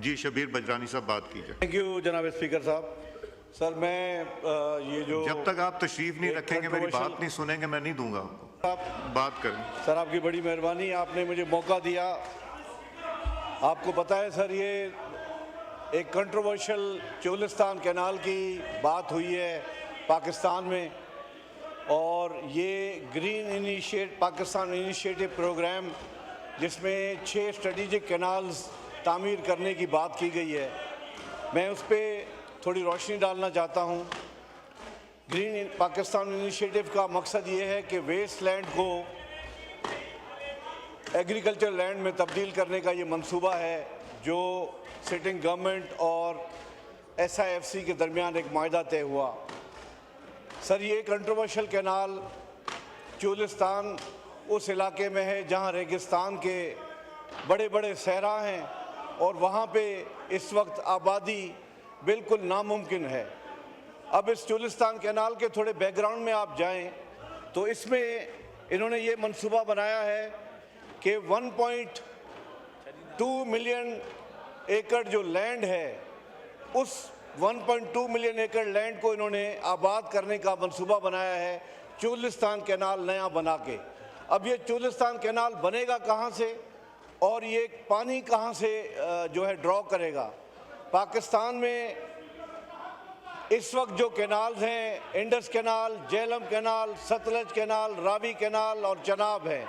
जी शबीर बजरानी साहब बात कीजिए। थैंक यू जनाब स्पीकर साहब। सर मैं ये जो जब तक आप तशरीफ नहीं रखेंगे, मेरी बात नहीं सुनेंगे, मैं नहीं दूंगा आपको। आप बात करें। सर, आपकी बड़ी मेहरबानी, आपने मुझे मौका दिया। आपको पता है सर, ये एक कंट्रोवर्शियल चोलिस्तान कैनाल की बात हुई है पाकिस्तान में, और ये ग्रीन पाकिस्तान इनिशिएटिव प्रोग्राम, जिसमें 6 स्ट्रेटेजिक कैनाल्स तामीर करने की बात की गई है, मैं उस पर थोड़ी रोशनी डालना चाहता हूँ। ग्रीन पाकिस्तान इनिशिएटिव का मकसद ये है कि वेस्ट लैंड को एग्रीकल्चर लैंड में तब्दील करने का ये मंसूबा है, जो सिटिंग गवर्नमेंट और SIFC के दरमियान एक माहिदा तय हुआ। सर, ये कंट्रोवर्शियल कैनाल चोलिस्तान उस इलाके में है जहाँ रेगिस्तान के बड़े बड़े सहरा हैं, और वहाँ पे इस वक्त आबादी बिल्कुल नामुमकिन है। अब इस चोलिस्तान कैनाल के थोड़े बैकग्राउंड में आप जाएं तो इसमें इन्होंने ये मंसूबा बनाया है कि 1.2 मिलियन एकड़ जो लैंड है, उस 1.2 मिलियन एकड़ लैंड को इन्होंने आबाद करने का मंसूबा बनाया है चोलिस्तान कैनाल नया बना के। अब ये चोलिस्तान कैनाल बनेगा कहाँ से, और ये पानी कहाँ से जो है ड्रॉ करेगा। पाकिस्तान में इस वक्त जो कैनाल्स हैं, Indus canal, Jhelum canal, Sutlej canal, Ravi canal और चनाब है,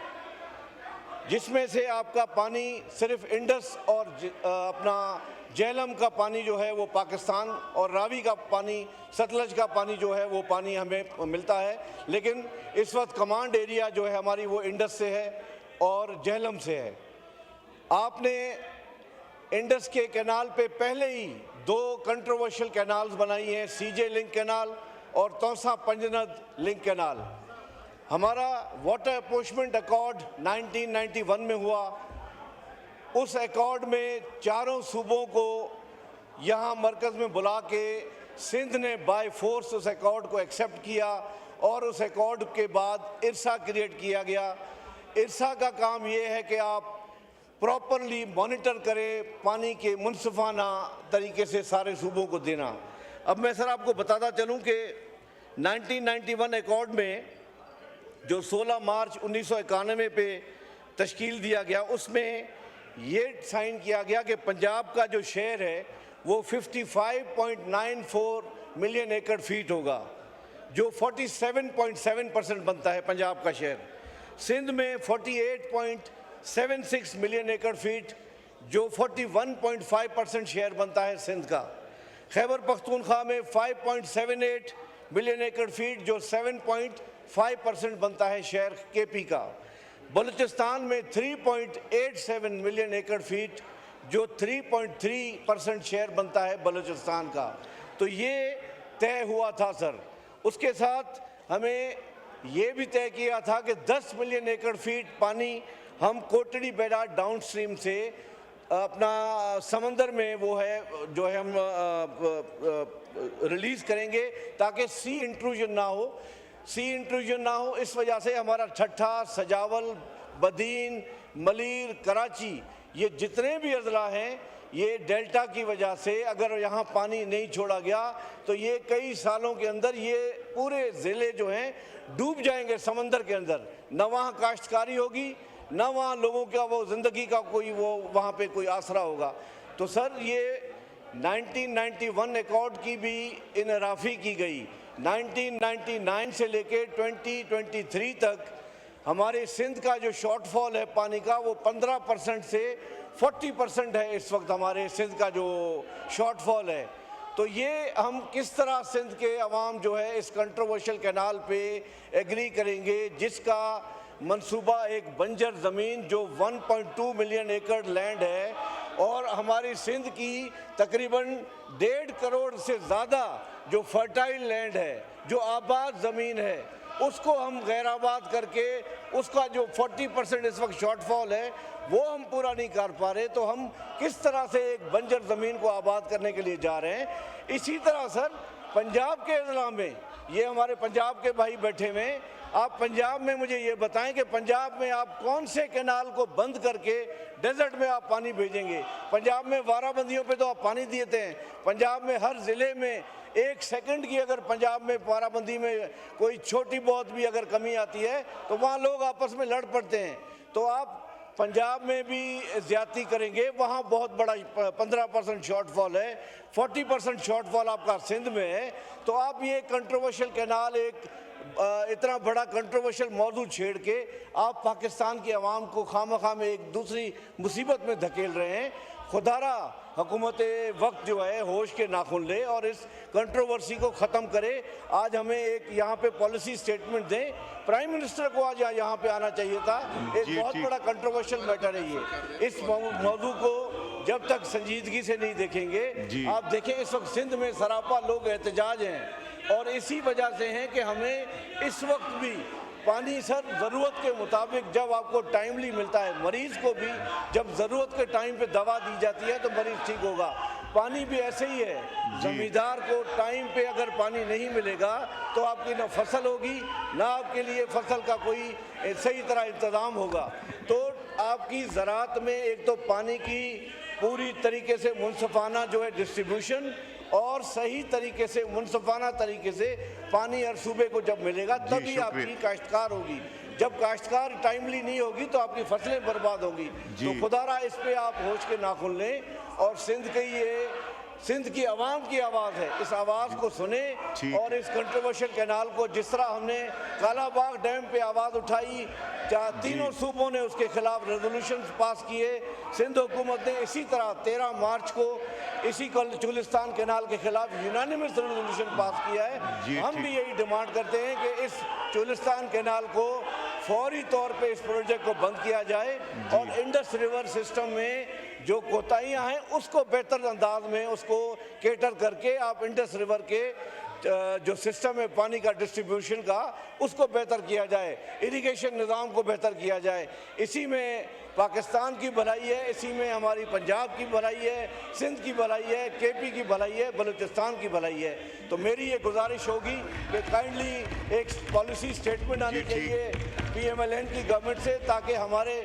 जिसमें से आपका पानी सिर्फ इंडस और अपना झेलम का पानी जो है वो पाकिस्तान, और रावी का पानी, सतलज का पानी जो है वो पानी हमें मिलता है। लेकिन इस वक्त कमांड एरिया जो है हमारी वो इंडस से है और झेलम से है। आपने इंडस के कैनाल पे पहले ही 2 कंट्रोवर्शियल कैनाल्स बनाई हैं, CJ लिंक कैनाल और तौसा पंजनद लिंक कैनाल। हमारा वाटर अपोर्चमेंट अकॉर्ड 1991 में हुआ। उस अकॉर्ड में चारों सूबों को यहाँ मरकज़ में बुला के सिंध ने बाय फोर्स उस अकॉर्ड को एक्सेप्ट किया, और उस अकॉर्ड के बाद इरसा क्रिएट किया गया। इरसा का काम ये है कि आप प्रॉपरली मॉनिटर करें, पानी के मुनसिफाना तरीके से सारे सूबों को देना। अब मैं सर आपको बताता चलूँ कि 1991 अकॉर्ड में जो 16 मार्च 1991 पे तश्कील दिया गया, उसमें ये साइन किया गया कि पंजाब का जो शेयर है वो 55.94 मिलियन एकड़ फीट होगा, जो 47.7% बनता है पंजाब का शेयर। सिंध में 48.76 मिलियन एकड़ फीट, जो 41.5% शेयर बनता है सिंध का। खैबर पख्तूनख्वा में 5.78 मिलियन एकड़ फीट, जो 7.5% बनता है शेयर KP का। बलूचिस्तान में 3.87 मिलियन एकड़ फीट, जो 3.3% शेयर बनता है बलूचिस्तान का। तो ये तय हुआ था सर। उसके साथ हमें ये भी तय किया था कि 10 मिलियन एकड़ फीट पानी हम कोटड़ी बेड़ा डाउन स्ट्रीम से अपना समंदर में वो है जो है हम रिलीज़ करेंगे, ताकि सी इंट्रूजन ना हो। इस वजह से हमारा ठट्ठा, सजावल, बदीन, मलीर, कराची, ये जितने भी अजला हैं, ये डेल्टा की वजह से अगर यहाँ पानी नहीं छोड़ा गया तो ये कई सालों के अंदर ये पूरे ज़िले जो हैं डूब जाएंगे समंदर के अंदर। न वहाँ काश्तकारी होगी, न वहाँ लोगों का वो ज़िंदगी का कोई वो वहाँ पे कोई आसरा होगा। तो सर, ये 1991 अकॉर्ड की भी इनराफ़ी की गई। 1999 से लेके 2023 तक हमारे सिंध का जो शॉर्टफॉल है पानी का, वो 15% से 40% है इस वक्त हमारे सिंध का जो शॉर्टफॉल है। तो ये हम किस तरह सिंध के अवाम जो है इस कंट्रोवर्शियल कैनाल पे एग्री करेंगे, जिसका मंसूबा एक बंजर ज़मीन जो 1.2 मिलियन एकड़ लैंड है, और हमारी सिंध की तकरीबन 1.5 करोड़ से ज़्यादा जो फर्टाइल लैंड है, जो आबाद ज़मीन है, उसको हम गैर आबाद करके उसका जो 40% इस वक्त शॉर्टफॉल है वो हम पूरा नहीं कर पा रहे। तो हम किस तरह से एक बंजर ज़मीन को आबाद करने के लिए जा रहे हैं। इसी तरह सर, पंजाब के अजला में, ये हमारे पंजाब के भाई बैठे हुए, आप पंजाब में मुझे ये बताएं कि पंजाब में आप कौन से कैनाल को बंद करके डेजर्ट में आप पानी भेजेंगे? पंजाब में वाराबंदियों पे तो आप पानी देते हैं। पंजाब में हर ज़िले में 1 सेकंड की अगर पंजाब में वाराबंदी में कोई छोटी बहुत भी अगर कमी आती है तो वहाँ लोग आपस में लड़ पड़ते हैं। तो आप पंजाब में भी ज़्यादती करेंगे, वहाँ बहुत बड़ा 15% शॉर्टफॉल है, 40% शॉर्टफॉल आपका सिंध में है। तो आप ये कंट्रोवर्शियल कैनाल, एक इतना बड़ा कंट्रोवर्शियल मौजू छेड़ के आप पाकिस्तान की आवाम को खामखा में एक दूसरी मुसीबत में धकेल रहे हैं। खुदारा हुकूमत वक्त जो है होश के नाखुन ले और इस कंट्रोवर्सी को ख़त्म करे। आज हमें एक यहाँ पे पॉलिसी स्टेटमेंट दें। प्राइम मिनिस्टर को आज यहाँ पे आना चाहिए था। एक बहुत बड़ा कंट्रोवर्शियल मैटर है ये। इस मौजू को जब तक संजीदगी से नहीं देखेंगे, आप देखें इस वक्त सिंध में सरापा लोग एहतजाज हैं और इसी वजह से हैं कि हमें इस वक्त भी पानी सर ज़रूरत के मुताबिक जब आपको टाइमली मिलता है, मरीज़ को भी जब ज़रूरत के टाइम पे दवा दी जाती है तो मरीज़ ठीक होगा। पानी भी ऐसे ही है, ज़मींदार को टाइम पे अगर पानी नहीं मिलेगा तो आपकी ना फसल होगी ना आपके लिए फसल का कोई सही तरह इंतज़ाम होगा। तो आपकी ज़राअत में एक तो पानी की पूरी तरीके से मुनसफाना जो है डिस्ट्रीब्यूशन और सही तरीके से मुनसफाना तरीके से पानी हर सूबे को जब मिलेगा तभी आपकी काश्तकार होगी। जब काश्तकार टाइमली नहीं होगी तो आपकी फसलें बर्बाद होंगी। तो खुदारा इस पे आप होश के नाखुन लें और सिंध की आवाम की आवाज़ है, इस आवाज़ को सुने और इस कंट्रोवर्शियल कैनाल को, जिस तरह हमने कालाबाग डैम पे आवाज़ उठाई, तीनों सूबों ने उसके खिलाफ रेजोल्यूशन पास किए, सिंध हुकूमत ने इसी तरह 13 मार्च को इसी चुलिस्तान कैनाल के खिलाफ यूनानिमस रेजोल्यूशन पास किया है। हम भी यही डिमांड करते हैं कि इस चुलिस्तान कैनाल को फौरी तौर पे इस प्रोजेक्ट को बंद किया जाए और इंडस रिवर सिस्टम में जो कोताहियाँ हैं उसको बेहतर अंदाज में उसको केटर करके आप इंडस रिवर के जो सिस्टम है पानी का डिस्ट्रीब्यूशन का उसको बेहतर किया जाए, इरिगेशन निज़ाम को बेहतर किया जाए। इसी में पाकिस्तान की भलाई है, इसी में हमारी पंजाब की भलाई है, सिंध की भलाई है, केपी की भलाई है, बलूचिस्तान की भलाई है। तो मेरी ये गुजारिश होगी कि काइंडली एक पॉलिसी स्टेटमेंट आनी चाहिए PMLN की गवर्नमेंट से ताकि हमारे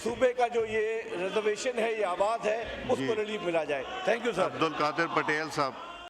सूबे का जो ये रिजर्वेशन है, ये आबाद है, उसको रिलीफ मिला जाए। Thank you sir. Abdul Kadir Patel साहब।